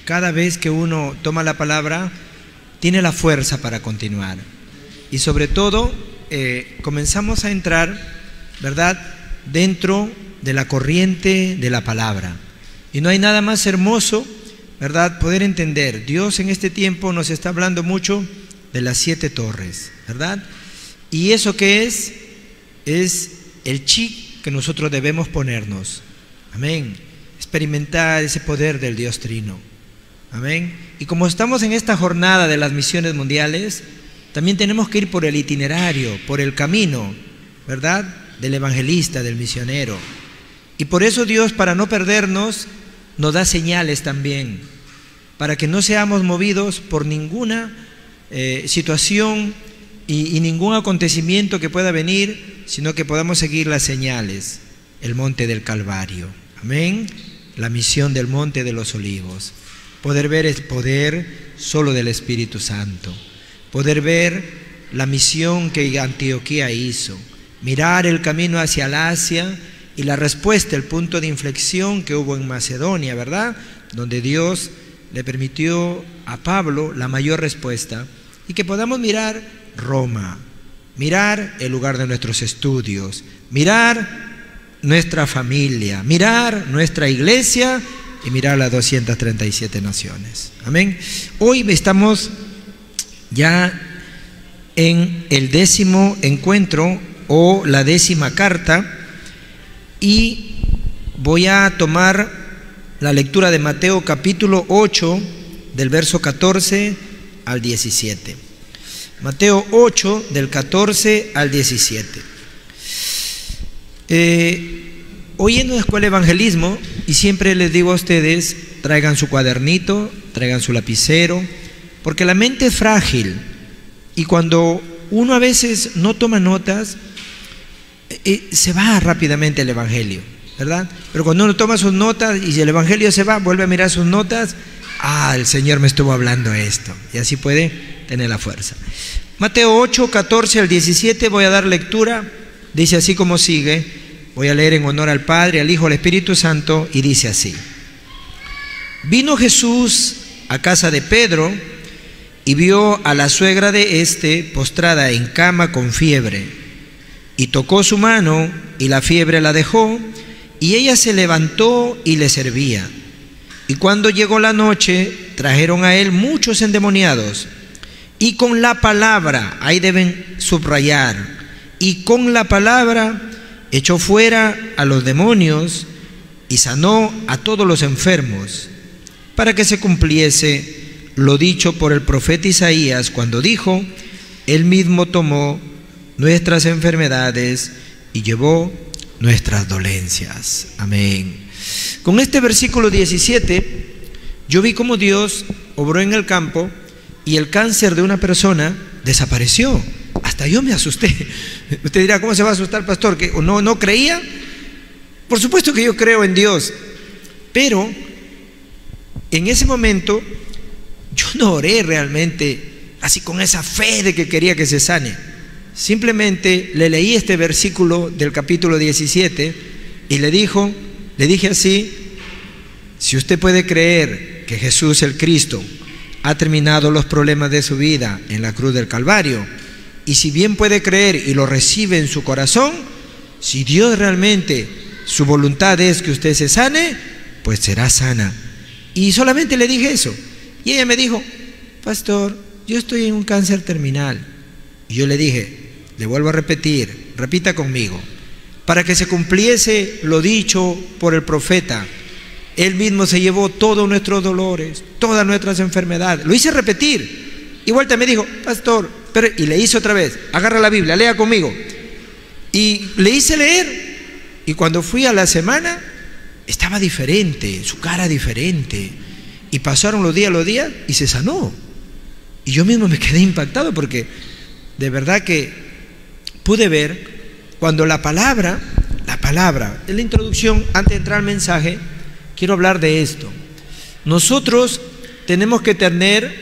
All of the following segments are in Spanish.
cada vez que uno toma la palabra, tiene la fuerza para continuar. Y sobre todo, comenzamos a entrar, ¿verdad?, dentro de la corriente de la palabra. Y no hay nada más hermoso, ¿verdad?, poder entender. Dios en este tiempo nos está hablando mucho de las 7 torres, ¿verdad? Y eso que es el chip que nosotros debemos ponernos. Amén. Experimentar ese poder del Dios Trino. Amén. Y como estamos en esta jornada de las misiones mundiales, también tenemos que ir por el itinerario, por el camino, ¿verdad?, del evangelista, del misionero. Y por eso Dios, para no perdernos, nos da señales también, para que no seamos movidos por ninguna situación y ningún acontecimiento que pueda venir, sino que podamos seguir las señales. El monte del Calvario, amén, la misión del monte de los olivos, poder ver el poder solo del Espíritu Santo, poder ver la misión que Antioquía hizo, mirar el camino hacia el Asia y la respuesta, el punto de inflexión que hubo en Macedonia, ¿verdad?, donde Dios le permitió a Pablo la mayor respuesta, y que podamos mirar Roma, mirar el lugar de nuestros estudios, mirar nuestra familia, mirar nuestra iglesia y mirar las 237 naciones. Amén. Hoy estamos ya en el 10º encuentro o la 10ª carta, y voy a tomar la lectura de Mateo capítulo 8 del verso 14 al 17. Mateo 8 del 14 al 17. Hoy en la escuela de evangelismo, y siempre les digo a ustedes, traigan su cuadernito, traigan su lapicero, porque la mente es frágil, y cuando uno a veces no toma notas, se va rápidamente el evangelio, ¿verdad? Pero cuando uno toma sus notas y el evangelio se va, vuelve a mirar sus notas, el Señor me estuvo hablando esto, y así puede tener la fuerza. Mateo 8, 14 al 17, voy a dar lectura, dice así como sigue, voy a leer en honor al Padre, al Hijo, al Espíritu Santo, y dice así: Vino Jesús a casa de Pedro y vio a la suegra de éste postrada en cama con fiebre, y tocó su mano, y la fiebre la dejó, y ella se levantó y le servía. Y cuando llegó la noche, trajeron a él muchos endemoniados, y con la palabra, ahí deben subrayar, y con la palabra echó fuera a los demonios, y sanó a todos los enfermos, para que se cumpliese lo dicho por el profeta Isaías, cuando dijo: Él mismo tomó nuestras enfermedades y llevó nuestras dolencias. Amén. Con este versículo 17, yo vi cómo Dios obró en el campo y el cáncer de una persona desapareció. Hasta yo me asusté. Usted dirá, ¿cómo se va a asustar, pastor? ¿Que no creía? Por supuesto que yo creo en Dios, pero en ese momento yo no oré realmente así con esa fe de que quería que se sane. Simplemente le leí este versículo del capítulo 17 y le dije así: si usted puede creer que Jesús el Cristo ha terminado los problemas de su vida en la cruz del Calvario, y si bien puede creer y lo recibe en su corazón, si Dios realmente, su voluntad es que usted se sane, pues será sana. Y solamente le dije eso, y ella me dijo: pastor, yo estoy en un cáncer terminal. Y yo le dije, le vuelvo a repetir, repita conmigo: para que se cumpliese lo dicho por el profeta, Él mismo se llevó todos nuestros dolores, todas nuestras enfermedades. Lo hice repetir, y vuelta me dijo: pastor, y le hice otra vez: agarra la Biblia, lea conmigo. Y le hice leer, y cuando fui a la semana, estaba diferente, su cara diferente, y pasaron los días y se sanó. Y yo mismo me quedé impactado, porque de verdad que pude ver cuando la palabra, en la introducción, antes de entrar al mensaje, quiero hablar de esto. Nosotros tenemos que tener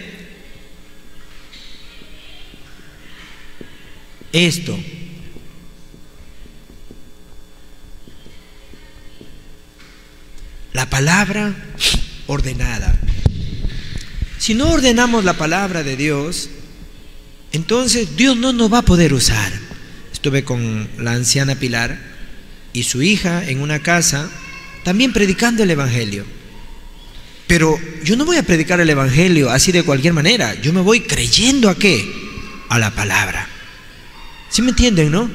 esto: la palabra ordenada. Si no ordenamos la palabra de Dios, entonces Dios no nos va a poder usar. Estuve con la anciana Pilar y su hija en una casa, también predicando el Evangelio. Pero yo no voy a predicar el Evangelio así de cualquier manera. Yo me voy creyendo ¿a qué? A la palabra. ¿Sí me entienden, no?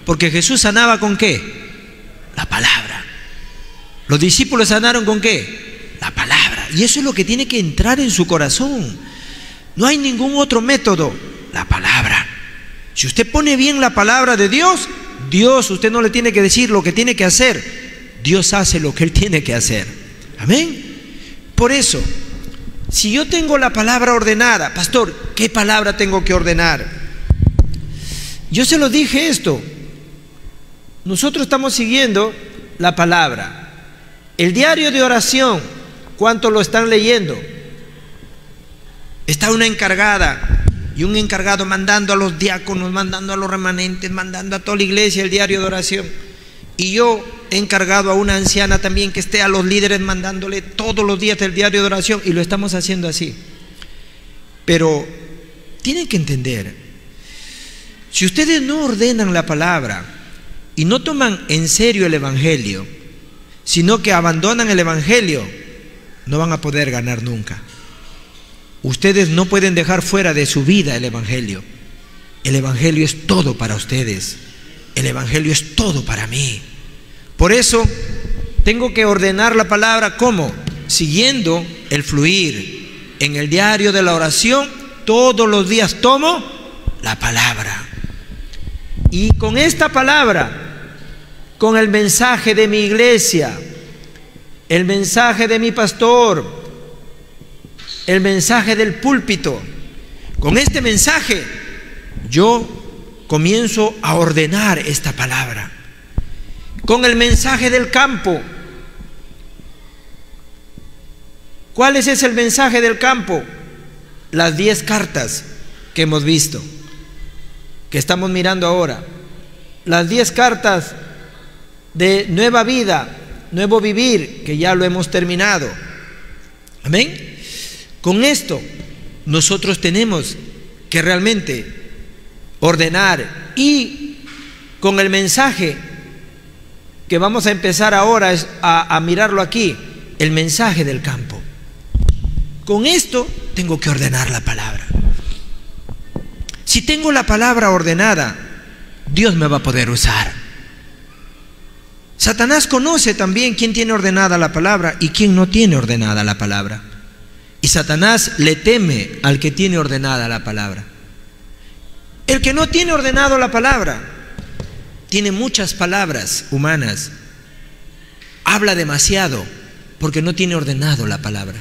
Porque Jesús sanaba ¿con qué? La palabra. Los discípulos sanaron ¿con qué? La palabra. Y eso es lo que tiene que entrar en su corazón. No hay ningún otro método. La palabra. Si usted pone bien la palabra de Dios, usted no le tiene que decir lo que tiene que hacer. Dios hace lo que Él tiene que hacer. Amén. Por eso, si yo tengo la palabra ordenada, pastor, ¿qué palabra tengo que ordenar? Yo se lo dije esto. Nosotros estamos siguiendo la palabra. El diario de oración, ¿cuántos lo están leyendo? Está una encargada y un encargado mandando a los diáconos, mandando a los remanentes, mandando a toda la iglesia el diario de oración. Y yo he encargado a una anciana también que esté a los líderes mandándole todos los días el diario de oración, y lo estamos haciendo así. Pero tienen que entender, si ustedes no ordenan la palabra y no toman en serio el Evangelio, sino que abandonan el Evangelio, no van a poder ganar nunca. Ustedes no pueden dejar fuera de su vida el Evangelio. El Evangelio es todo para ustedes. El Evangelio es todo para mí. Por eso tengo que ordenar la palabra. ¿Cómo? Siguiendo el fluir. En el diario de la oración todos los días tomo la palabra. Y con esta palabra, con el mensaje de mi iglesia, el mensaje de mi pastor, el mensaje del púlpito, con este mensaje yo comienzo a ordenar esta palabra. Con el mensaje del campo. ¿Cuál es el mensaje del campo? Las 10 cartas que hemos visto, que estamos mirando ahora. Las 10 cartas de nueva vida, nuevo vivir, que ya lo hemos terminado. Amén. Con esto nosotros tenemos que realmente ordenar, y con el mensaje que vamos a empezar ahora a mirarlo aquí, el mensaje del campo. Con esto tengo que ordenar la palabra. Si tengo la palabra ordenada, Dios me va a poder usar. Satanás conoce también quién tiene ordenada la palabra y quién no tiene ordenada la palabra. Y Satanás le teme al que tiene ordenada la palabra. El que no tiene ordenado la palabra tiene muchas palabras humanas, habla demasiado porque no tiene ordenado la palabra.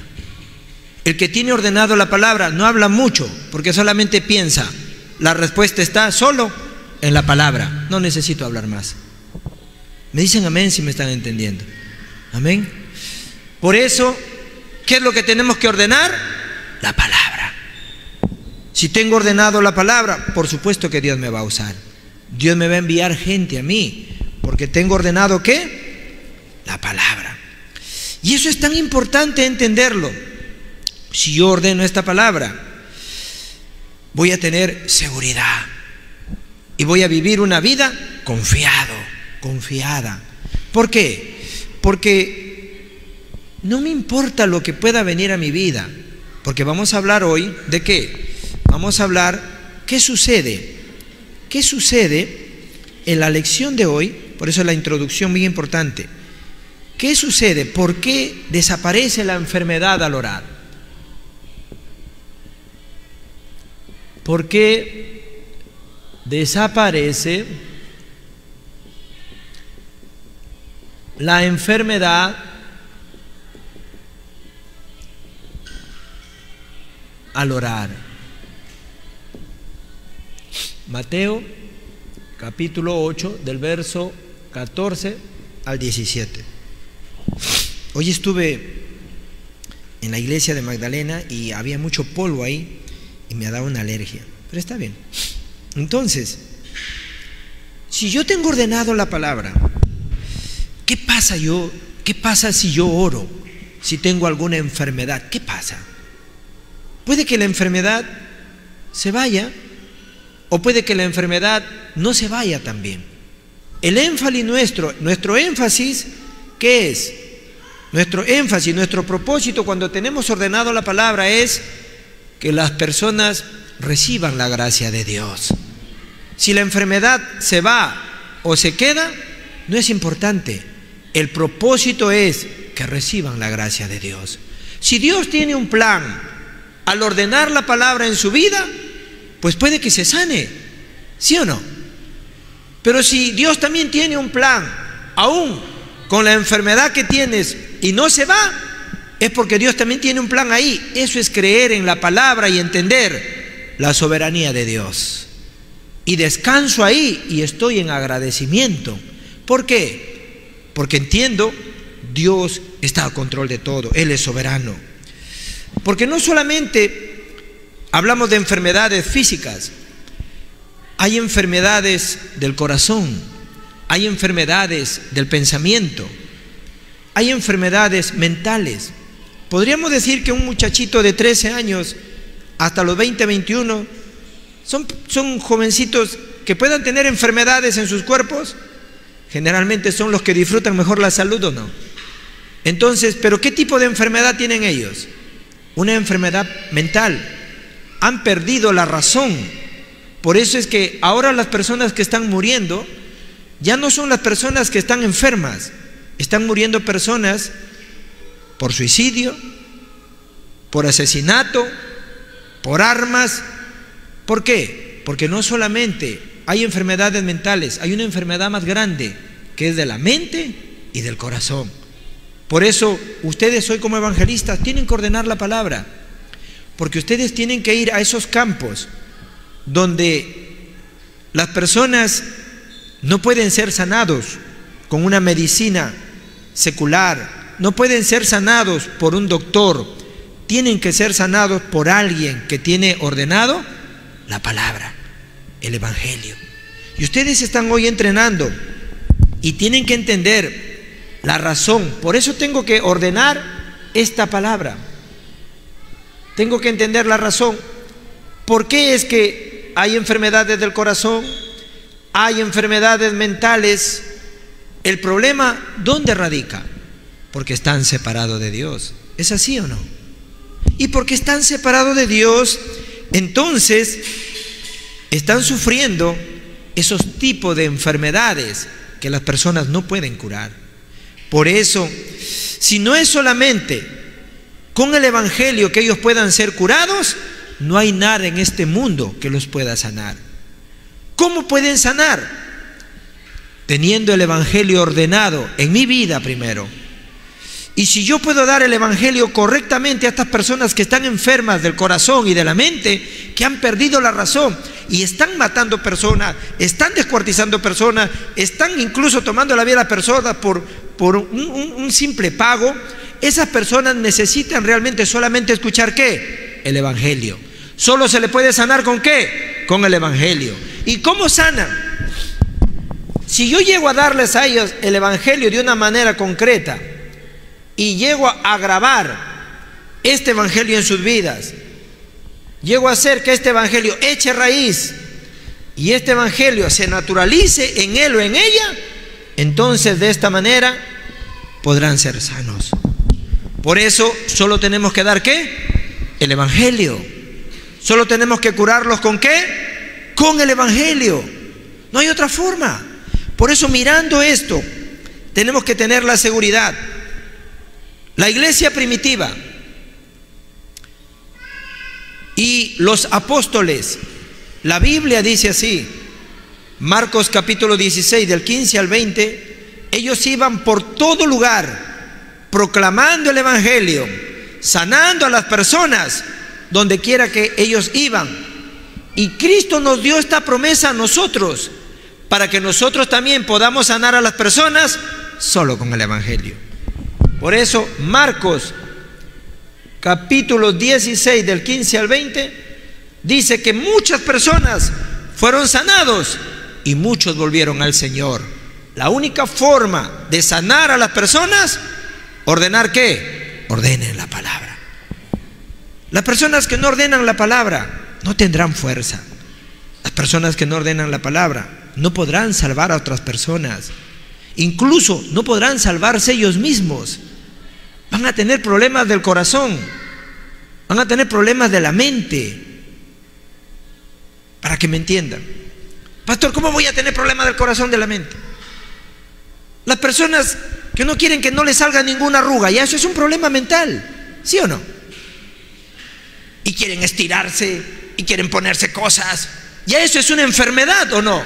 El que tiene ordenado la palabra no habla mucho porque solamente piensa. La respuesta está solo en la palabra. No necesito hablar más. Me dicen amén si me están entendiendo. Amén. Por eso, ¿qué es lo que tenemos que ordenar? La palabra. Si tengo ordenado la palabra, por supuesto que Dios me va a usar. Dios me va a enviar gente a mí, porque tengo ordenado ¿qué? La palabra. Y eso es tan importante entenderlo. Si yo ordeno esta palabra, voy a tener seguridad y voy a vivir una vida confiada. ¿Por qué? Porque no me importa lo que pueda venir a mi vida, porque vamos a hablar hoy de qué. Vamos a hablar qué sucede en la lección de hoy. Por eso la introducción muy importante. ¿Qué sucede? ¿Por qué desaparece la enfermedad al orar? ¿Por qué desaparece la enfermedad al orar? Mateo capítulo 8 del verso 14 al 17. Hoy estuve en la iglesia de Magdalena y había mucho polvo ahí y me ha dado una alergia, pero está bien. Entonces, si yo tengo ordenado la palabra, ¿qué pasa si yo oro? Si tengo alguna enfermedad, ¿qué pasa? puede que la enfermedad se vaya o puede que la enfermedad no se vaya también. El énfasis nuestro énfasis, ¿qué es? Nuestro énfasis, nuestro propósito cuando tenemos ordenado la palabra es que las personas reciban la gracia de Dios. Si la enfermedad se va o se queda, no es importante. El propósito es que reciban la gracia de Dios. Si Dios tiene un plan al ordenar la palabra en su vida, pues puede que se sane, ¿sí o no? Pero si Dios también tiene un plan, aún con la enfermedad que tienes y no se va, es porque Dios también tiene un plan ahí. Eso es creer en la palabra y entender la soberanía de Dios. Y descanso ahí y estoy en agradecimiento. ¿Por qué? Porque entiendo, Dios está al control de todo, Él es soberano. Porque no solamente hablamos de enfermedades físicas, hay enfermedades del corazón, hay enfermedades del pensamiento, hay enfermedades mentales. Podríamos decir que un muchachito de 13 años hasta los 20, 21 son jovencitos que puedan tener enfermedades en sus cuerpos. Generalmente son los que disfrutan mejor la salud, ¿o no? Entonces, ¿pero qué tipo de enfermedad tienen ellos? Una enfermedad mental. Han perdido la razón. Por eso es que ahora las personas que están muriendo ya no son las personas que están enfermas. Están muriendo personas por suicidio, por asesinato, por armas. ¿Por qué? Porque no solamente hay enfermedades mentales, hay una enfermedad más grande que es de la mente y del corazón. Por eso ustedes hoy como evangelistas tienen que ordenar la palabra, porque ustedes tienen que ir a esos campos donde las personas no pueden ser sanados con una medicina secular, no pueden ser sanados por un doctor, tienen que ser sanados por alguien que tiene ordenado la palabra, el evangelio. Y ustedes están hoy entrenando y tienen que entender la razón. Por eso tengo que ordenar esta palabra. Tengo que entender la razón. ¿Por qué es que hay enfermedades del corazón? Hay enfermedades mentales. El problema, ¿dónde radica? Porque están separados de Dios. ¿Es así o no? Y porque están separados de Dios, entonces están sufriendo esos tipos de enfermedades que las personas no pueden curar. Por eso, si no es solamente con el evangelio que ellos puedan ser curados, no hay nada en este mundo que los pueda sanar. ¿Cómo pueden sanar? Teniendo el evangelio ordenado en mi vida primero. Y si yo puedo dar el evangelio correctamente a estas personas que están enfermas del corazón y de la mente, que han perdido la razón y están matando personas, están descuartizando personas, están incluso tomando la vida de las personas por un simple pago, esas personas necesitan realmente solamente escuchar ¿qué? El evangelio. Solo se le puede sanar ¿con qué? Con el evangelio. ¿Y cómo sanan? Si yo llego a darles a ellos el evangelio de una manera concreta y llego a grabar este evangelio en sus vidas, llego a hacer que este evangelio eche raíz y este evangelio se naturalice en él o en ella, entonces de esta manera podrán ser sanos. Por eso solo tenemos que dar ¿qué? El evangelio. Solo tenemos que curarlos ¿con qué? Con el evangelio. No hay otra forma. Por eso, mirando esto, tenemos que tener la seguridad. La iglesia primitiva y los apóstoles, la Biblia dice así, Marcos capítulo 16 del 15 al 20, ellos iban por todo lugar proclamando el evangelio, sanando a las personas donde quiera que ellos iban. Y Cristo nos dio esta promesa a nosotros para que nosotros también podamos sanar a las personas solo con el evangelio. Por eso Marcos capítulo 16 del 15 al 20 dice que muchas personas fueron sanados y muchos volvieron al Señor. La única forma de sanar a las personas, ordenar ¿qué? Ordenen la palabra. Las personas que no ordenan la palabra no tendrán fuerza. Las personas que no ordenan la palabra no podrán salvar a otras personas. Incluso no podrán salvarse ellos mismos. Van a tener problemas del corazón, van a tener problemas de la mente. Para que me entiendan. Pastor, ¿cómo voy a tener problemas del corazón, de la mente? Las personas que no quieren que no les salga ninguna arruga, ya eso es un problema mental, ¿sí o no? Y quieren estirarse, y quieren ponerse cosas, ya eso es una enfermedad, ¿o no?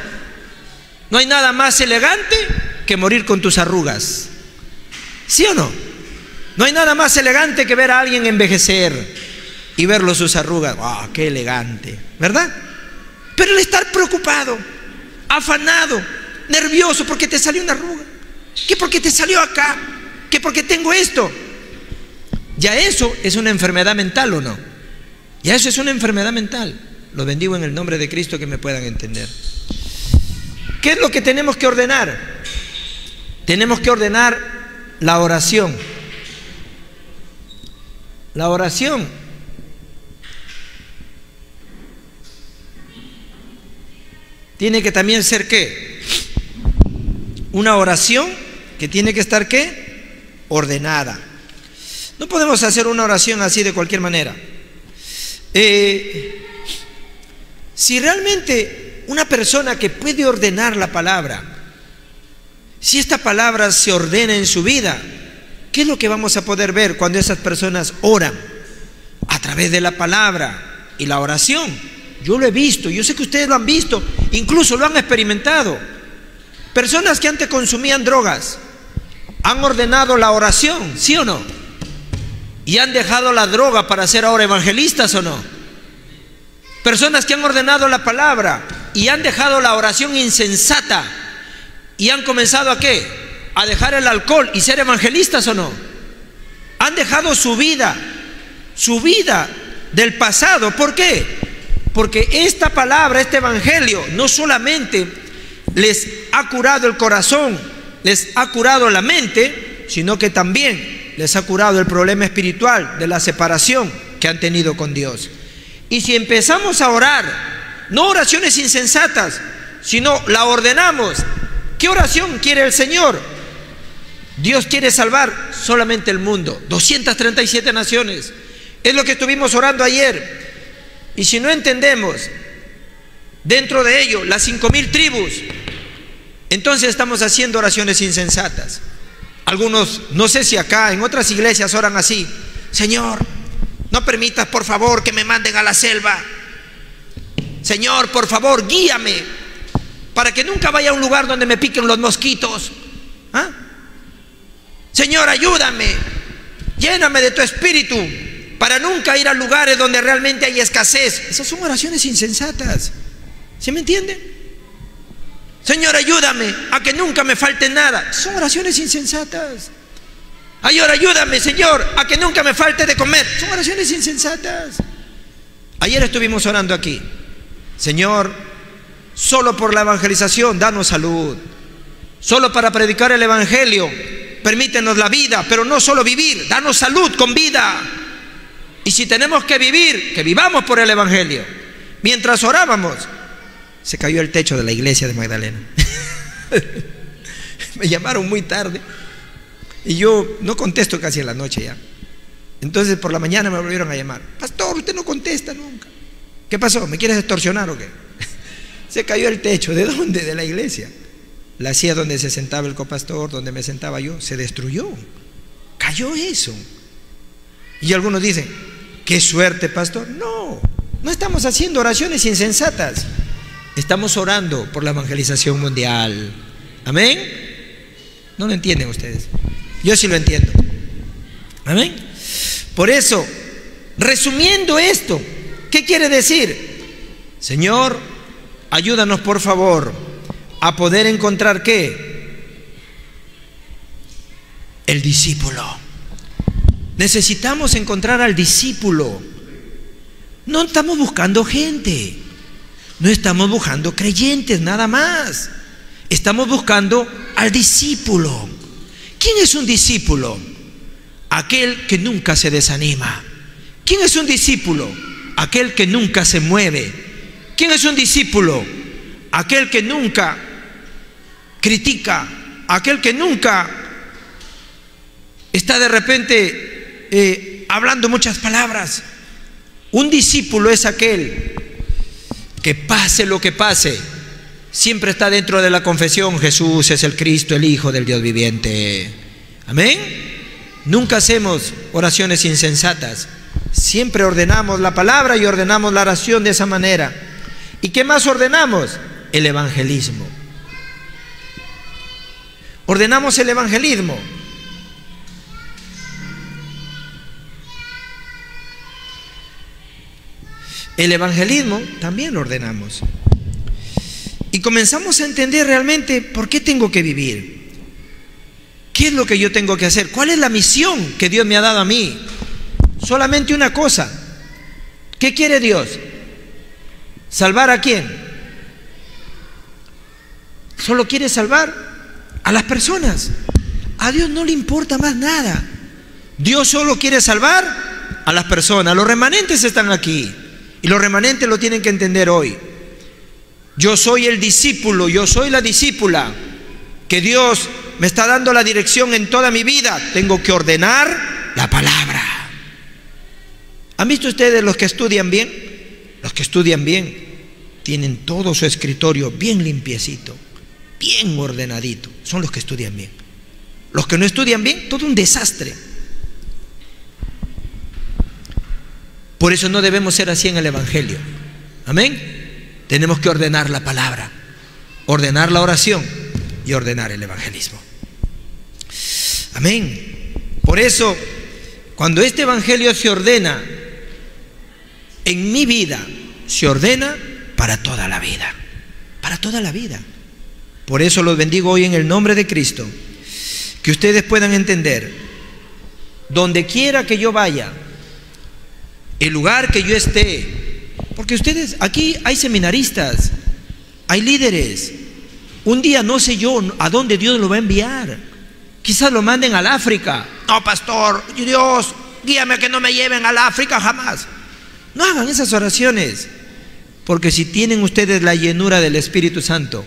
No hay nada más elegante que morir con tus arrugas, ¿sí o no? No hay nada más elegante que ver a alguien envejecer y verlo sus arrugas. ¡Ah, qué elegante! ¿Verdad? Pero el estar preocupado, afanado, nervioso porque te salió una arruga, que porque te salió acá, que porque tengo esto, ya eso es una enfermedad mental, ¿o no? Ya eso es una enfermedad mental. Lo bendigo en el nombre de Cristo, que me puedan entender. ¿Qué es lo que tenemos que ordenar? Tenemos que ordenar la oración. La oración tiene que también ser ¿qué? Una oración que tiene que estar ¿qué? Ordenada. No podemos hacer una oración así de cualquier manera. Si realmente una persona que puede ordenar la palabra, si esta palabra se ordena en su vida, ¿qué es lo que vamos a poder ver cuando esas personas oran? A través de la palabra y la oración. Yo lo he visto, yo sé que ustedes lo han visto, incluso lo han experimentado. Personas que antes consumían drogas han ordenado la oración, ¿sí o no? Y han dejado la droga para ser ahora evangelistas, ¿o no? Personas que han ordenado la palabra y han dejado la oración insensata y han comenzado ¿a qué? A dejar el alcohol y ser evangelistas, ¿o no? Han dejado su vida del pasado. ¿Por qué? Porque esta palabra, este evangelio, no solamente les ha curado el corazón, les ha curado la mente, sino que también les ha curado el problema espiritual de la separación que han tenido con Dios. Y si empezamos a orar, no oraciones insensatas, sino la ordenamos. ¿Qué oración quiere el Señor? Dios quiere salvar solamente el mundo, 237 naciones. Es lo que estuvimos orando ayer. Y si no entendemos dentro de ello las 5,000 tribus, entonces estamos haciendo oraciones insensatas. Algunos, no sé si acá, en otras iglesias oran así: Señor, no permitas por favor que me manden a la selva. Señor, por favor, guíame para que nunca vaya a un lugar donde me piquen los mosquitos. ¿Ah? Señor, ayúdame, lléname de tu espíritu para nunca ir a lugares donde realmente hay escasez. Esas son oraciones insensatas, ¿sí me entienden? Señor, ayúdame a que nunca me falte nada. Son oraciones insensatas. Ayúdame, Señor, a que nunca me falte de comer. Son oraciones insensatas. Ayer estuvimos orando aquí: Señor, solo por la evangelización danos salud. Solo para predicar el evangelio permítenos la vida, pero no solo vivir, danos salud con vida. Y si tenemos que vivir, que vivamos por el evangelio. Mientras orábamos, se cayó el techo de la iglesia de Magdalena. Me llamaron muy tarde y yo no contesto casi en la noche ya. Entonces por la mañana me volvieron a llamar: Pastor, usted no contesta nunca. ¿Qué pasó? ¿Me quieres extorsionar o qué? Se cayó el techo. ¿De dónde? De la iglesia. La silla donde se sentaba el copastor, donde me sentaba yo, se destruyó. Cayó eso. Y algunos dicen: qué suerte, pastor. No, no estamos haciendo oraciones insensatas. Estamos orando por la evangelización mundial. Amén. No lo entienden ustedes. Yo sí lo entiendo. Amén. Por eso, resumiendo esto, ¿qué quiere decir? Señor, ayúdanos por favor a poder encontrar ¿qué? El discípulo. Necesitamos encontrar al discípulo. No estamos buscando gente, no estamos buscando creyentes nada más. Estamos buscando al discípulo. ¿Quién es un discípulo? Aquel que nunca se desanima, ¿Quién es un discípulo? Aquel que nunca se mueve. ¿Quién es un discípulo? Aquel que nunca critica, aquel que nunca está de repente hablando muchas palabras. Un discípulo es aquel que pase lo que pase, siempre está dentro de la confesión: Jesús es el Cristo, el Hijo del Dios viviente. Amén. Nunca hacemos oraciones insensatas, siempre ordenamos la palabra y ordenamos la oración de esa manera. ¿Y qué más ordenamos? El evangelismo. Ordenamos el evangelismo. El evangelismo también lo ordenamos. Y comenzamos a entender realmente por qué tengo que vivir. ¿Qué es lo que yo tengo que hacer? ¿Cuál es la misión que Dios me ha dado a mí? Solamente una cosa. ¿Qué quiere Dios? ¿Salvar a quién? Solo quiere salvar a las personas. A Dios no le importa más nada. Dios solo quiere salvar a las personas. Los remanentes están aquí y los remanentes lo tienen que entender hoy. Yo soy el discípulo, yo soy la discípula que Dios me está dando la dirección en toda mi vida. Tengo que ordenar la palabra. ¿Han visto ustedes los que estudian bien? Los que estudian bien tienen todo su escritorio bien limpiecito, bien ordenadito. Son los que estudian bien. Los que no estudian bien, todo un desastre. Por eso no debemos ser así en el evangelio. Amén. Tenemos que ordenar la palabra, ordenar la oración y ordenar el evangelismo. Amén. Por eso, cuando este evangelio se ordena en mi vida, se ordena para toda la vida. Para toda la vida. Por eso los bendigo hoy en el nombre de Cristo. Que ustedes puedan entender, donde quiera que yo vaya, el lugar que yo esté, porque ustedes, aquí hay seminaristas, hay líderes. Un día no sé yo a dónde Dios lo va a enviar. Quizás lo manden al África. No, pastor, Dios, guíame a que no me lleven al África jamás. No hagan esas oraciones, porque si tienen ustedes la llenura del Espíritu Santo,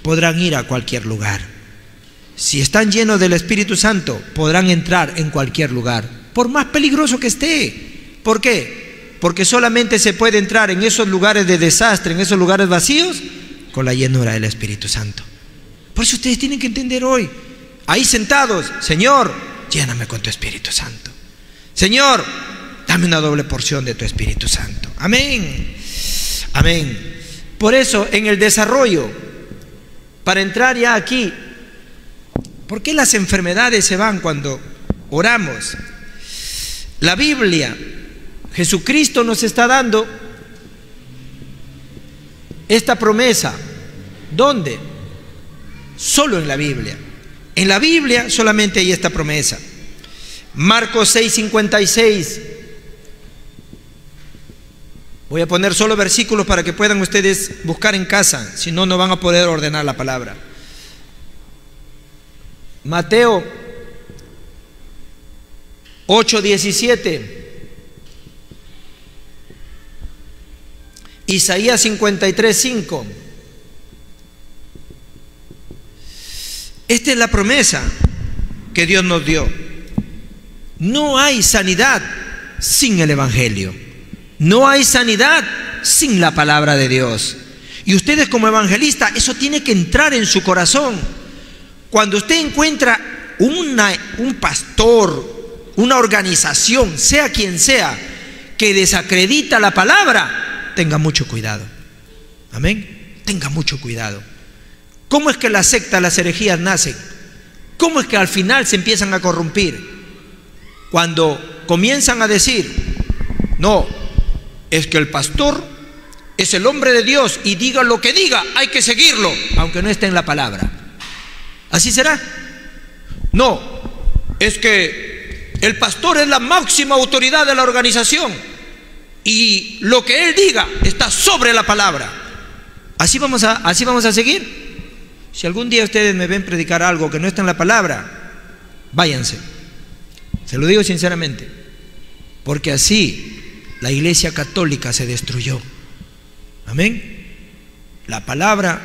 podrán ir a cualquier lugar. Si están llenos del Espíritu Santo, podrán entrar en cualquier lugar, por más peligroso que esté. ¿Por qué? Porque solamente se puede entrar en esos lugares de desastre, en esos lugares vacíos, con la llenura del Espíritu Santo. Por eso ustedes tienen que entender hoy, ahí sentados: Señor, lléname con tu Espíritu Santo. Señor, dame una doble porción de tu Espíritu Santo. Amén. Amén. Por eso, en el desarrollo, para entrar ya aquí, ¿por qué las enfermedades se van cuando oramos? La Biblia, Jesucristo nos está dando esta promesa. ¿Dónde? Solo en la Biblia. En la Biblia solamente hay esta promesa. Marcos 6:56. Voy a poner solo versículos para que puedan ustedes buscar en casa, si no, no van a poder ordenar la palabra. Mateo 8:17. Isaías 53:5. Esta es la promesa que Dios nos dio. No hay sanidad sin el evangelio. No hay sanidad sin la palabra de Dios. Y ustedes como evangelistas, eso tiene que entrar en su corazón. Cuando usted encuentra un pastor, una organización, sea quien sea, que desacredita la palabra, tenga mucho cuidado. Amén. Tenga mucho cuidado. ¿Cómo es que las sectas, las herejías nacen? ¿Cómo es que al final se empiezan a corrompir? Cuando comienzan a decir: no, es que el pastor es el hombre de Dios y diga lo que diga, hay que seguirlo, aunque no esté en la palabra. ¿Así será? No, es que el pastor es la máxima autoridad de la organización y lo que él diga está sobre la palabra. ¿Así vamos a seguir? Si algún día ustedes me ven predicar algo que no está en la palabra, váyanse. Se lo digo sinceramente, porque así la Iglesia Católica se destruyó. Amén. La palabra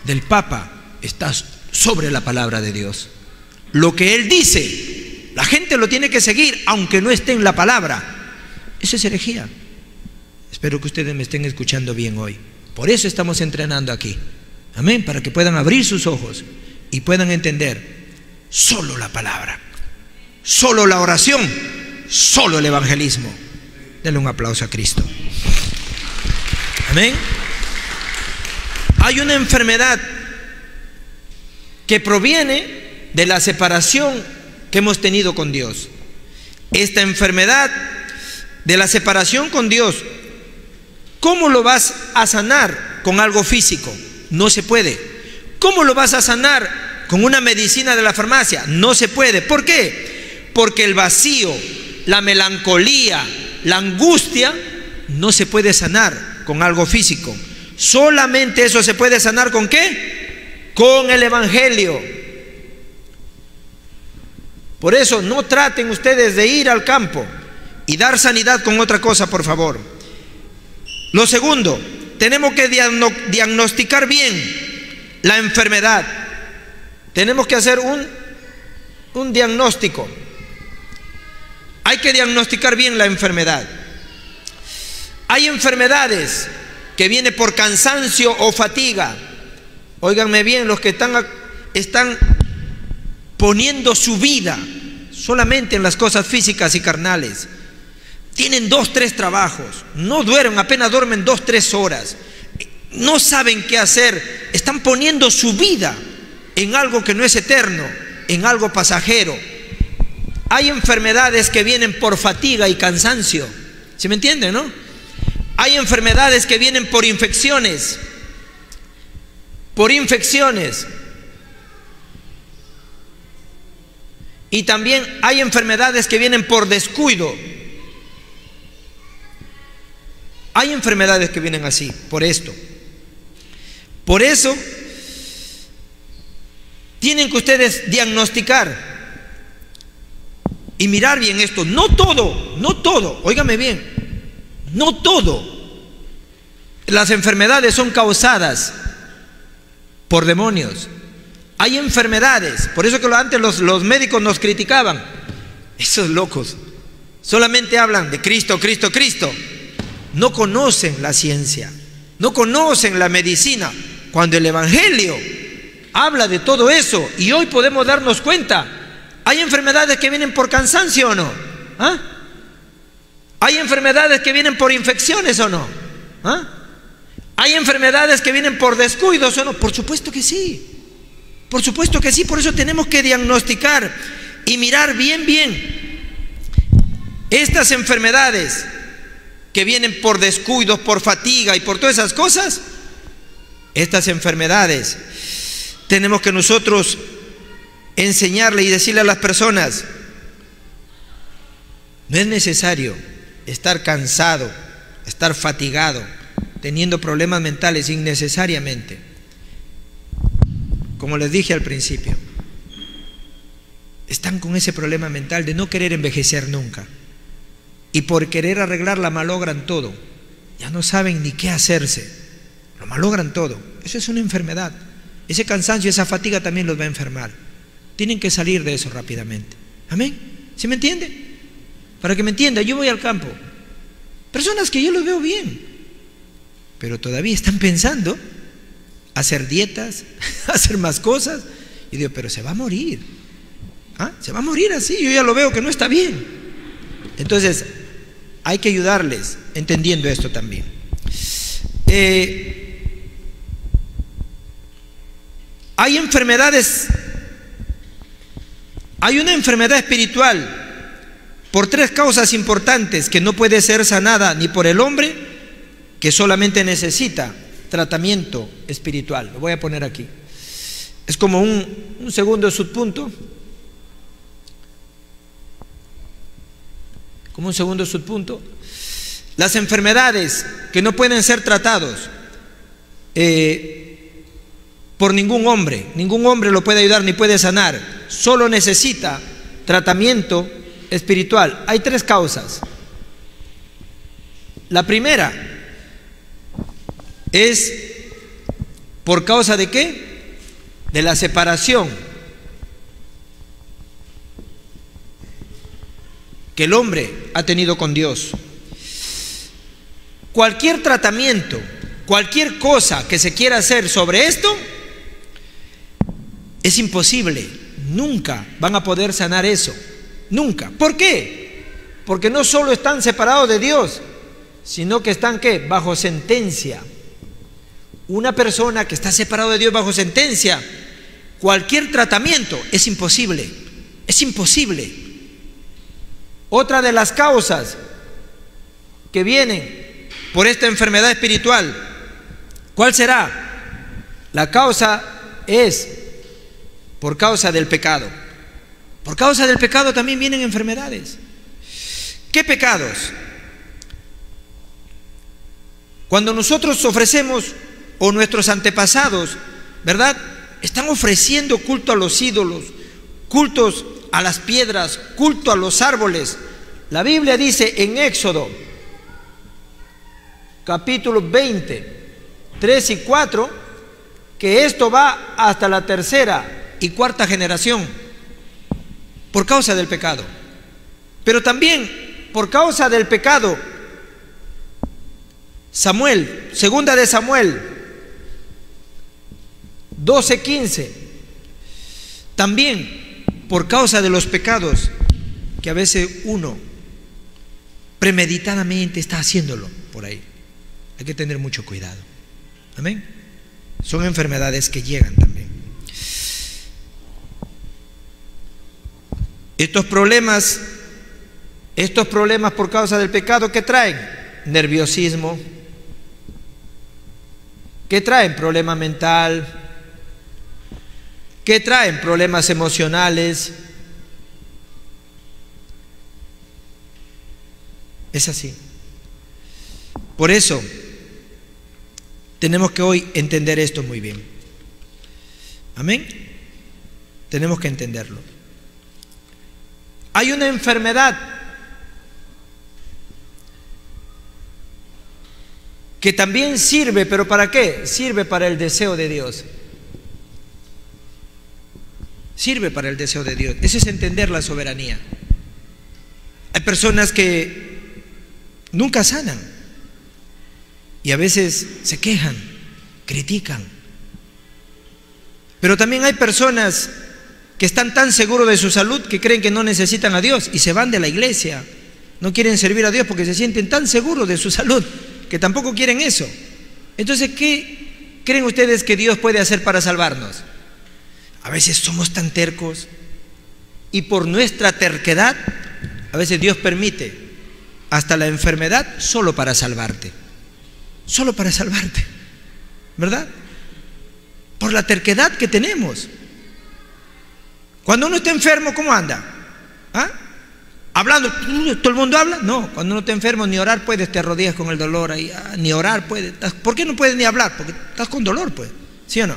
del Papa está sobre la palabra de Dios. Lo que él dice, la gente lo tiene que seguir, aunque no esté en la palabra. Eso es herejía. Espero que ustedes me estén escuchando bien hoy. Por eso estamos entrenando aquí. Amén. Para que puedan abrir sus ojos y puedan entender solo la palabra, solo la oración, solo el evangelismo. Denle un aplauso a Cristo. Amén. Hay una enfermedad que proviene de la separación que hemos tenido con Dios. Esta enfermedad de la separación con Dios, ¿cómo lo vas a sanar con algo físico? No se puede. ¿Cómo lo vas a sanar con una medicina de la farmacia? No se puede. ¿Por qué? Porque el vacío, la melancolía, la angustia no se puede sanar con algo físico. Solamente eso se puede sanar ¿con qué? Con el evangelio. Por eso no traten ustedes de ir al campo y dar sanidad con otra cosa, por favor. Lo segundo, tenemos que diagnosticar bien la enfermedad. Tenemos que hacer un diagnóstico. Hay que diagnosticar bien la enfermedad. Hay enfermedades que vienen por cansancio o fatiga. Óiganme bien, los que están poniendo su vida solamente en las cosas físicas y carnales. Tienen 2, 3 trabajos, no duermen, apenas duermen 2, 3 horas. No saben qué hacer. Están poniendo su vida en algo que no es eterno, en algo pasajero. Hay enfermedades que vienen por fatiga y cansancio. ¿Sí me entienden, no? Hay enfermedades que vienen por infecciones. Por infecciones. Y también hay enfermedades que vienen por descuido. Hay enfermedades que vienen así, por esto. Por eso, tienen que ustedes diagnosticar y mirar bien esto. No todo, óigame bien, no todo. Las enfermedades son causadas por demonios. Hay enfermedades, por eso que antes los médicos nos criticaban. Esos locos solamente hablan de Cristo, Cristo, Cristo. No conocen la ciencia, no conocen la medicina, cuando el evangelio habla de todo eso. Y hoy podemos darnos cuenta. Hay enfermedades que vienen por cansancio o no. ¿Ah? Hay enfermedades que vienen por infecciones o no. ¿Ah? Hay enfermedades que vienen por descuidos o no. Por supuesto que sí. Por supuesto que sí. Por eso tenemos que diagnosticar y mirar bien estas enfermedades que vienen por descuidos, por fatiga y por todas esas cosas. Estas enfermedades tenemos que nosotros enseñarle y decirle a las personas: no es necesario estar cansado, estar fatigado, teniendo problemas mentales innecesariamente. Como les dije al principio, están con ese problema mental de no querer envejecer nunca, y por querer arreglarla malogran todo. Ya no saben ni qué hacerse, lo malogran todo. Eso es una enfermedad. Ese cansancio, esa fatiga también los va a enfermar. Tienen que salir de eso rápidamente. Amén. ¿Sí me entiende? Para que me entienda, yo voy al campo. Personas que yo los veo bien, pero todavía están pensando hacer dietas, hacer más cosas. Y digo, pero se va a morir. ¿Ah? Se va a morir así. Yo ya lo veo que no está bien. Entonces, hay que ayudarles entendiendo esto también. Hay enfermedades. Hay una enfermedad espiritual por 3 causas importantes que no puede ser sanada ni por el hombre, que solamente necesita tratamiento espiritual. Lo voy a poner aquí. Es como un segundo subpunto. Como un segundo subpunto. Las enfermedades que no pueden ser tratados por ningún hombre lo puede ayudar ni puede sanar, solo necesita tratamiento espiritual. Hay 3 causas. La primera es por causa de ¿qué? De la separación que el hombre ha tenido con Dios. Cualquier tratamiento, cualquier cosa que se quiera hacer sobre esto, es imposible. Nunca van a poder sanar eso. Nunca. ¿Por qué? Porque no solo están separados de Dios, sino que están ¿qué? Bajo sentencia. Una persona que está separada de Dios bajo sentencia, cualquier tratamiento es imposible. Es imposible. Otra de las causas que vienen por esta enfermedad espiritual, ¿cuál será? La causa es por causa del pecado. Por causa del pecado también vienen enfermedades. ¿Qué pecados? Cuando nosotros ofrecemos, o nuestros antepasados, ¿verdad?, están ofreciendo culto a los ídolos, cultos a las piedras, culto a los árboles. La Biblia dice en Éxodo, capítulo 20, 3 y 4, que esto va hasta la tercera y cuarta generación, por causa del pecado. Pero también por causa del pecado, Samuel, segunda de Samuel 12:15, también por causa de los pecados que a veces uno premeditadamente está haciéndolo por ahí. Hay que tener mucho cuidado. Amén. Son enfermedades que llegan también. Estos problemas por causa del pecado, ¿qué traen? Nerviosismo. ¿Qué traen? Problema mental. ¿Qué traen? Problemas emocionales. Es así. Por eso tenemos que hoy entender esto muy bien. Amén. Tenemos que entenderlo. Hay una enfermedad que también sirve, ¿pero para qué? Sirve para el deseo de Dios. Sirve para el deseo de Dios. Eso es entender la soberanía. Hay personas que nunca sanan y a veces se quejan, critican. Pero también hay personas que están tan seguros de su salud que creen que no necesitan a Dios y se van de la iglesia. No quieren servir a Dios porque se sienten tan seguros de su salud que tampoco quieren eso. Entonces, ¿qué creen ustedes que Dios puede hacer para salvarnos? A veces somos tan tercos y por nuestra terquedad, a veces Dios permite hasta la enfermedad solo para salvarte. Solo para salvarte, ¿verdad? Por la terquedad que tenemos. Cuando uno está enfermo, ¿cómo anda? ¿Ah? Hablando, ¿todo el mundo habla? No, cuando uno está enfermo ni orar puedes, te arrodillas con el dolor ahí, ni orar puedes. ¿Por qué no puedes ni hablar? Porque estás con dolor, pues, ¿sí o no?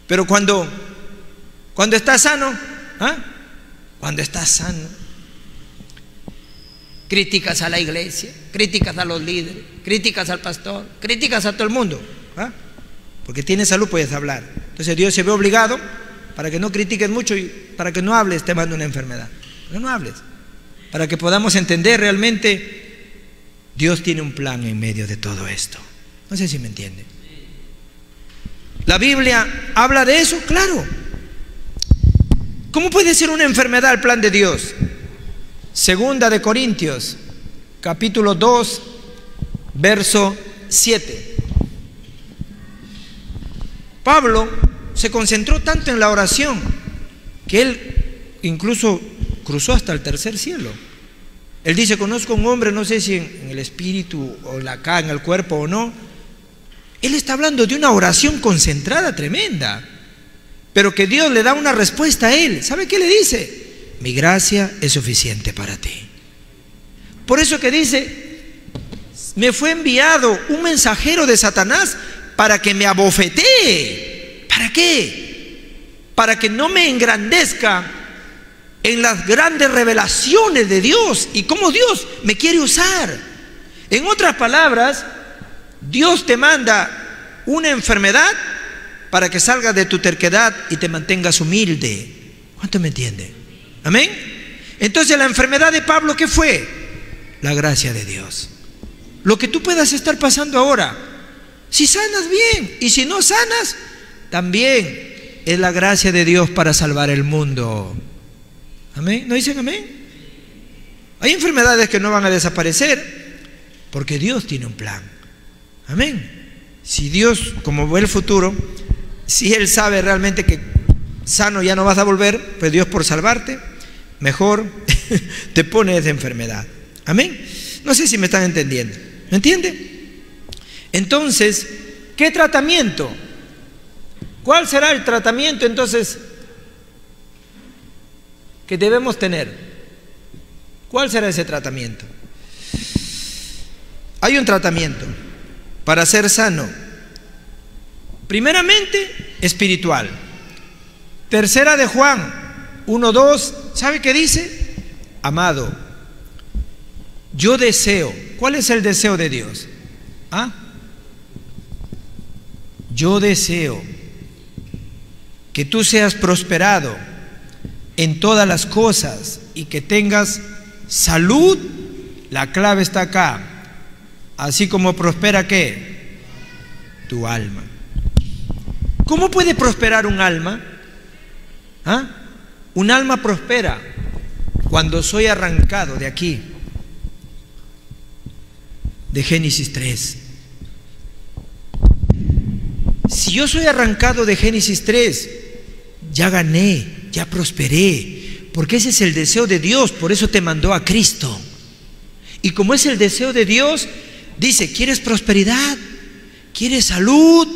Pero cuando estás sano, ¿ah? Cuando estás sano, críticas a la iglesia, críticas a los líderes, críticas al pastor, críticas a todo el mundo, ¿ah? Porque tienes salud, puedes hablar. Entonces Dios se ve obligado, para que no critiques mucho y para que no hables, te manda una enfermedad. Pero no hables, para que podamos entender realmente, Dios tiene un plan en medio de todo esto. No sé si me entienden. ¿La Biblia habla de eso? Claro. ¿Cómo puede ser una enfermedad el plan de Dios? Segunda de Corintios, capítulo 2, verso 7. Pablo se concentró tanto en la oración que él incluso cruzó hasta el tercer cielo. Él dice, conozco a un hombre, no sé si en el espíritu o acá en el cuerpo o no. Él está hablando de una oración concentrada tremenda, pero que Dios le da una respuesta a él. ¿Sabe qué le dice? Mi gracia es suficiente para ti. Por eso que dice, me fue enviado un mensajero de Satanás para que me abofetee. ¿Para qué? Para que no me engrandezca en las grandes revelaciones de Dios y cómo Dios me quiere usar. En otras palabras, Dios te manda una enfermedad para que salgas de tu terquedad y te mantengas humilde. ¿Cuánto me entiende? Amén. Entonces la enfermedad de Pablo, ¿qué fue? La gracia de Dios. Lo que tú puedas estar pasando ahora, si sanas bien, y si no sanas, también es la gracia de Dios para salvar el mundo. Amén. ¿No dicen amén? Hay enfermedades que no van a desaparecer porque Dios tiene un plan. Amén. Si Dios, como ve el futuro, si Él sabe realmente que sano ya no vas a volver, pues Dios, por salvarte, mejor te pone esa enfermedad. Amén. No sé si me están entendiendo. ¿Me entiende? Entonces, ¿qué tratamiento? ¿Cuál será el tratamiento entonces que debemos tener? ¿Cuál será ese tratamiento? Hay un tratamiento para ser sano. Primeramente, espiritual. Tercera de Juan 1:2, ¿sabe qué dice? Amado, yo deseo. ¿Cuál es el deseo de Dios? ¿Ah? Yo deseo que tú seas prosperado en todas las cosas y que tengas salud. La clave está acá. Así como prospera, ¿qué? Tu alma. ¿Cómo puede prosperar un alma? ¿Ah? Un alma prospera cuando soy arrancado de aquí, de Génesis 3. Si yo soy arrancado de Génesis 3, ya gané, ya prosperé, porque ese es el deseo de Dios. Por eso te mandó a Cristo. Y como es el deseo de Dios, dice, ¿quieres prosperidad? ¿Quieres salud?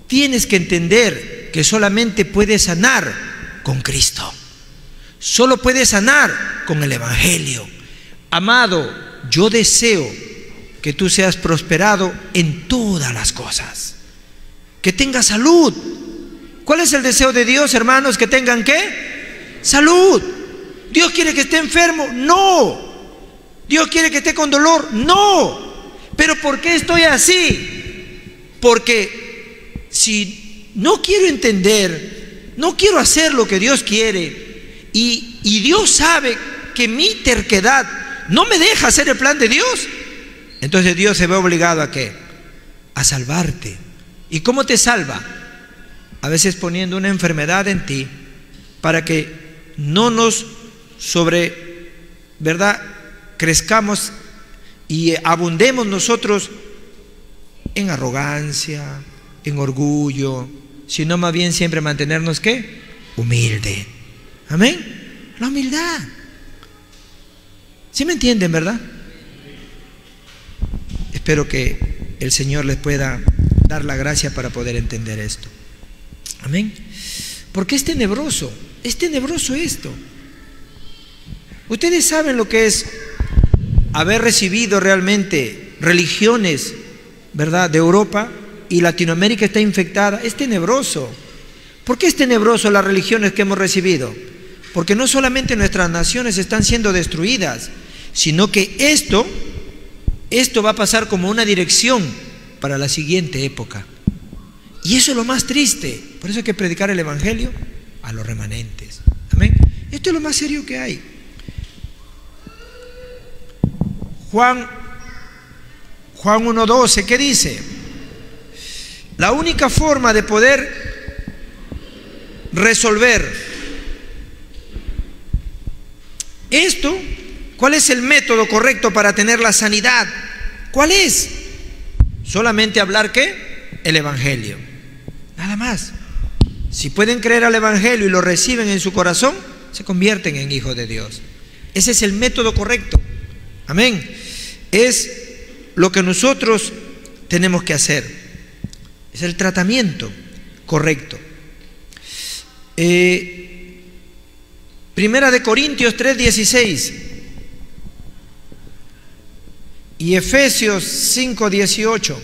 Tienes que entender que solamente puedes sanar con Cristo. Solo puedes sanar con el Evangelio. Amado, yo deseo que tú seas prosperado en todas las cosas, que tengas salud. ¿Cuál es el deseo de Dios, hermanos? ¿Que tengan qué? Salud. ¿Dios quiere que esté enfermo? No. ¿Dios quiere que esté con dolor? No. ¿Pero por qué estoy así? Porque si no quiero entender, no quiero hacer lo que Dios quiere, y Dios sabe que mi terquedad no me deja hacer el plan de Dios, entonces Dios se ve obligado a ¿qué? A salvarte. ¿Y cómo te salva? A veces poniendo una enfermedad en ti para que no nos ¿verdad? Crezcamos y abundemos nosotros en arrogancia, en orgullo, sino más bien siempre mantenernos ¿qué? Humilde. Amén. La humildad. ¿Sí me entienden, verdad? Espero que el Señor les pueda dar la gracia para poder entender esto. Amén. Porque es tenebroso esto. Ustedes saben lo que es haber recibido realmente religiones, ¿verdad?, de Europa, y Latinoamérica está infectada. Es tenebroso. ¿Por qué es tenebroso las religiones que hemos recibido? Porque no solamente nuestras naciones están siendo destruidas, sino que esto va a pasar como una dirección para la siguiente época. Y eso es lo más triste. Por eso hay que predicar el Evangelio a los remanentes. Amén. Esto es lo más serio que hay. Juan 1:12, ¿qué dice? La única forma de poder resolver esto, ¿cuál es el método correcto para tener la sanidad? ¿Cuál es? Solamente hablar ¿qué? El Evangelio. Nada más. Si pueden creer al Evangelio y lo reciben en su corazón, se convierten en hijos de Dios. Ese es el método correcto. Amén. Es lo que nosotros tenemos que hacer. Es el tratamiento correcto. Primera de Corintios 3:16 y Efesios 5:18.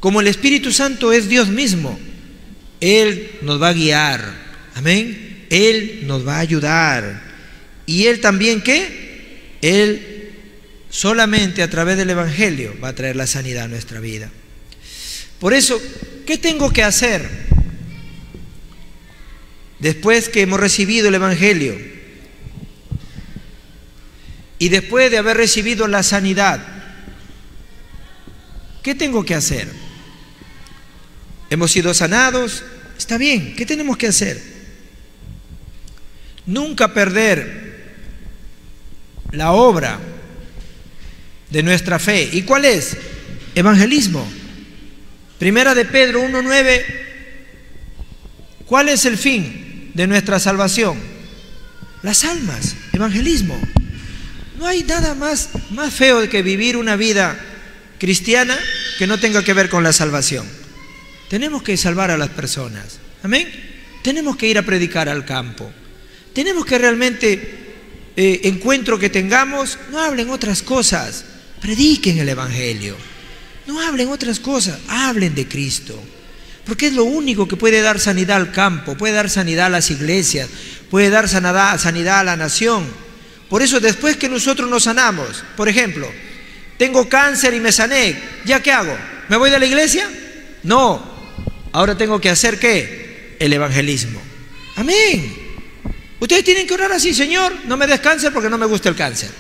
Como el Espíritu Santo es Dios mismo, Él nos va a guiar. Amén. Él nos va a ayudar. Y Él también ¿qué? Él Solamente a través del Evangelio va a traer la sanidad a nuestra vida. Por eso, ¿qué tengo que hacer? Después que hemos recibido el Evangelio y después de haber recibido la sanidad, ¿qué tengo que hacer? Hemos sido sanados, está bien, ¿qué tenemos que hacer? Nunca perder la obra de nuestra fe. ¿Y cuál es? Evangelismo. Primera de Pedro 1:9. ¿Cuál es el fin de nuestra salvación? Las almas, evangelismo. No hay nada más feo que vivir una vida cristiana que no tenga que ver con la salvación. Tenemos que salvar a las personas. Amén. Tenemos que ir a predicar al campo. Tenemos que realmente, encuentro que tengamos, no hablen otras cosas. Prediquen el Evangelio. No hablen otras cosas, hablen de Cristo. Porque es lo único que puede dar sanidad al campo, puede dar sanidad a las iglesias, puede dar sanidad a la nación. Por eso después que nosotros nos sanamos, por ejemplo, tengo cáncer y me sané, ¿ya qué hago? ¿Me voy de la iglesia? No, ahora tengo que hacer ¿qué? El evangelismo. Amén. Ustedes tienen que orar así: Señor, no me des cáncer porque no me gusta el cáncer.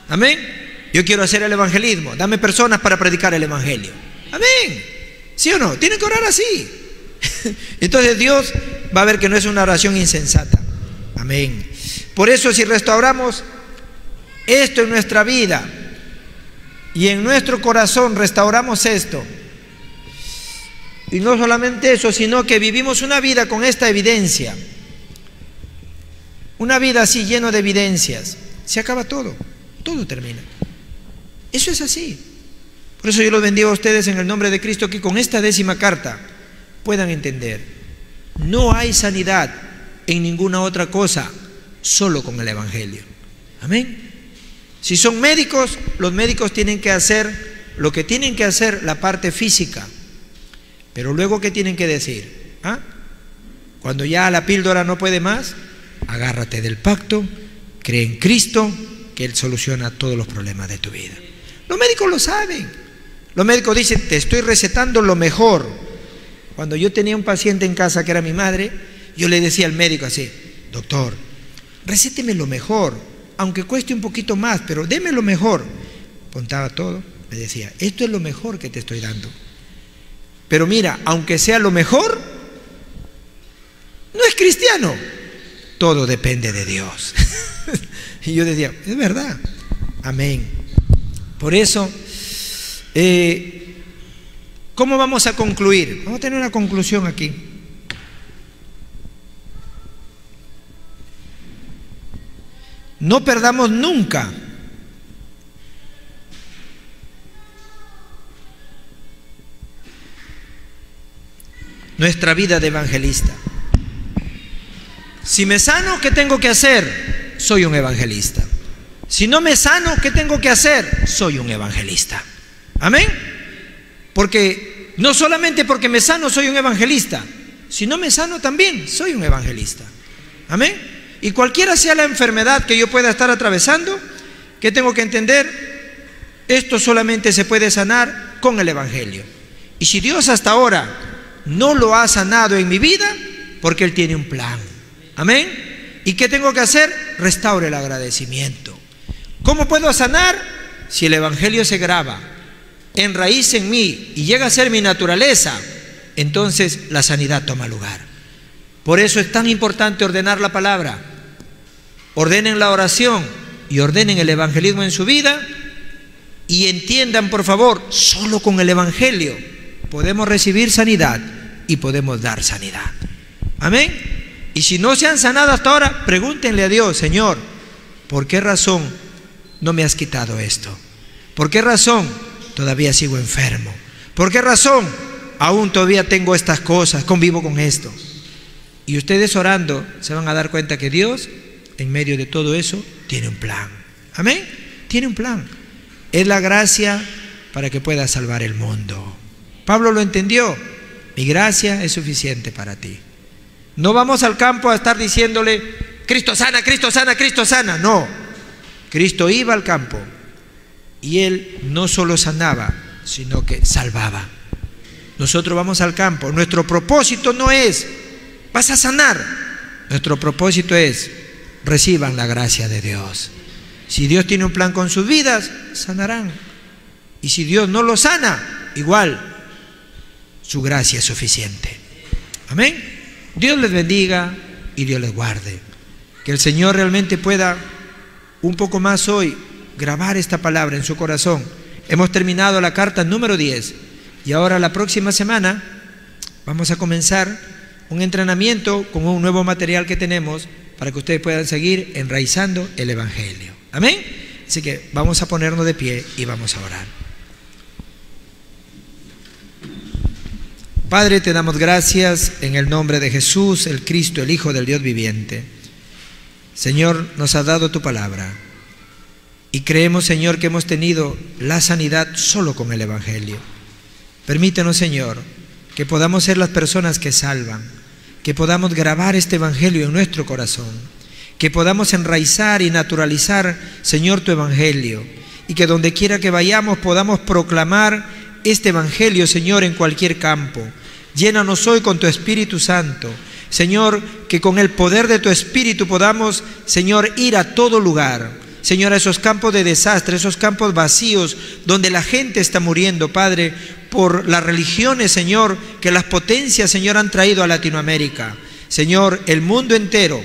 Amén. Yo quiero hacer el evangelismo, dame personas para predicar el evangelio. Amén. ¿Sí o no? Tienen que orar así. Entonces Dios va a ver que no es una oración insensata. Amén. Por eso, si restauramos esto en nuestra vida y en nuestro corazón restauramos esto, y no solamente eso, sino que vivimos una vida con esta evidencia, una vida así lleno de evidencias, se acaba todo, todo termina. Eso es así. Por eso yo los bendigo a ustedes en el nombre de Cristo, que con esta 10ª carta puedan entender: no hay sanidad en ninguna otra cosa, solo con el Evangelio. Amén. Si son médicos, los médicos tienen que hacer lo que tienen que hacer, la parte física. Pero luego, ¿qué tienen que decir? Cuando ya la píldora no puede más, agárrate del pacto, cree en Cristo, que Él soluciona todos los problemas de tu vida. Los médicos lo saben. Los médicos dicen: te estoy recetando lo mejor. Cuando yo tenía un paciente en casa que era mi madre, yo le decía al médico así: doctor, recéteme lo mejor, aunque cueste un poquito más, pero deme lo mejor. Contaba todo, me decía: esto es lo mejor que te estoy dando. Pero mira, aunque sea lo mejor, no es cristiano. Todo depende de Dios. Y yo decía: es verdad. Amén. Por eso, ¿cómo vamos a concluir? Vamos a tener una conclusión aquí. No perdamos nunca nuestra vida de evangelista. Si me sano, ¿qué tengo que hacer? Soy un evangelista. Si no me sano, ¿qué tengo que hacer? Soy un evangelista. Amén. Porque no solamente porque me sano soy un evangelista, si no me sano también soy un evangelista. Amén. Y cualquiera sea la enfermedad que yo pueda estar atravesando, ¿qué tengo que entender? Esto solamente se puede sanar con el Evangelio. Y si Dios hasta ahora no lo ha sanado en mi vida, porque Él tiene un plan. Amén. ¿Y qué tengo que hacer? Restaure el agradecimiento. ¿Cómo puedo sanar? Si el Evangelio se graba, enraíza en mí y llega a ser mi naturaleza, entonces la sanidad toma lugar. Por eso es tan importante ordenar la palabra. Ordenen la oración y ordenen el evangelismo en su vida, y entiendan, por favor, solo con el Evangelio podemos recibir sanidad y podemos dar sanidad. Amén. Y si no se han sanado hasta ahora, pregúntenle a Dios: Señor, ¿por qué razón no me has quitado esto? ¿Por qué razón todavía sigo enfermo? ¿Por qué razón aún todavía tengo estas cosas, convivo con esto? Y ustedes orando se van a dar cuenta que Dios, en medio de todo eso, tiene un plan. Amén. Tiene un plan. Es la gracia para que pueda salvar el mundo. Pablo lo entendió. Mi gracia es suficiente para ti. No vamos al campo a estar diciéndole: Cristo sana, Cristo sana, Cristo sana. No. Cristo iba al campo Y Él no solo sanaba, sino que salvaba. Nosotros vamos al campo. Nuestro propósito no es, vas a sanar. Nuestro propósito es, reciban la gracia de Dios. Si Dios tiene un plan con sus vidas, sanarán. Y si Dios no lo sana, igual, su gracia es suficiente. Amén. Dios les bendiga y Dios les guarde. Que el Señor realmente pueda un poco más hoy grabar esta palabra en su corazón. Hemos terminado la carta número 10 y ahora la próxima semana vamos a comenzar un entrenamiento con un nuevo material que tenemos para que ustedes puedan seguir enraizando el Evangelio. Amén. Así que vamos a ponernos de pie y vamos a orar. Padre, te damos gracias en el nombre de Jesús, el Cristo, el Hijo del Dios viviente. Señor, nos has dado tu palabra y creemos, Señor, que hemos tenido la sanidad solo con el Evangelio. Permítenos, Señor, que podamos ser las personas que salvan, que podamos grabar este Evangelio en nuestro corazón, que podamos enraizar y naturalizar, Señor, tu Evangelio, y que donde quiera que vayamos podamos proclamar este Evangelio, Señor, en cualquier campo. Llénanos hoy con tu Espíritu Santo, Señor, que con el poder de tu Espíritu podamos, Señor, ir a todo lugar, Señor, a esos campos de desastre, esos campos vacíos donde la gente está muriendo, Padre, por las religiones, Señor, que las potencias, Señor, han traído a Latinoamérica. Señor, el mundo entero,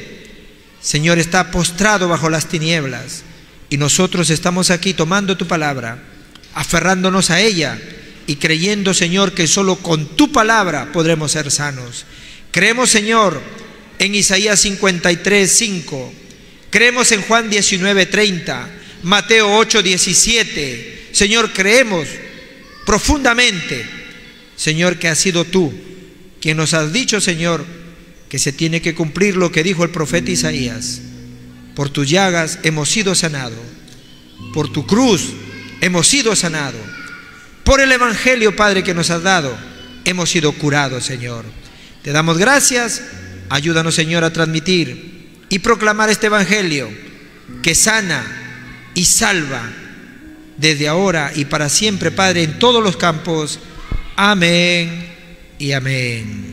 Señor, está postrado bajo las tinieblas y nosotros estamos aquí tomando tu palabra, aferrándonos a ella y creyendo, Señor, que solo con tu palabra podremos ser sanos. Creemos, Señor, en Isaías 53:5. Creemos en Juan 19:30, Mateo 8:17. Señor, creemos profundamente, Señor, que has sido tú quien nos has dicho, Señor, que se tiene que cumplir lo que dijo el profeta Isaías. Por tus llagas hemos sido sanados, por tu cruz hemos sido sanados, por el Evangelio, Padre, que nos has dado, hemos sido curados, Señor. Te damos gracias, ayúdanos, Señor, a transmitir y proclamar este Evangelio que sana y salva desde ahora y para siempre, Padre, en todos los campos. Amén y amén.